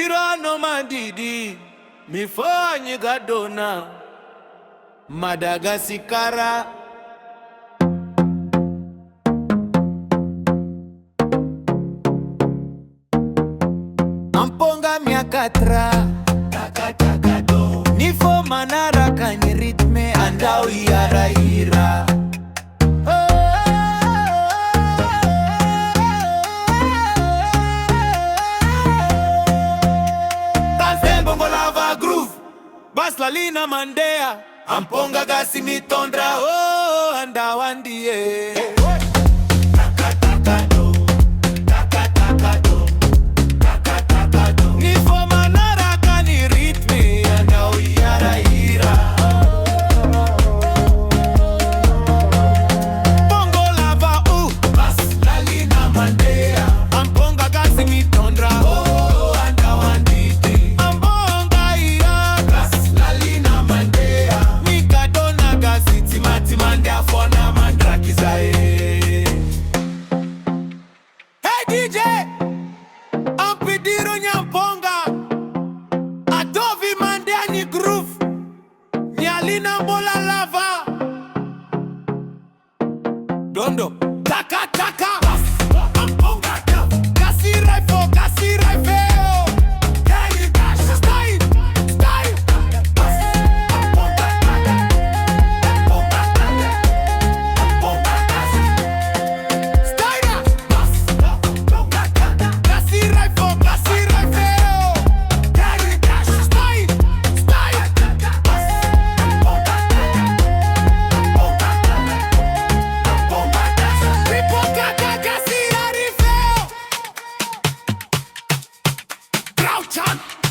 Tsiroanomandidy mifonyi gadona Madagascar. Amponga miakatra takatakato nifo manara kani ritme andau ira. Bongolava groove baslalina mandea amponga gasi mitondra andawandie. DJ ampidiro nyamponga adovi mandea ni groove nyalina Bongolava dondo taka taka amponga Gasy Pro Gasy Chan.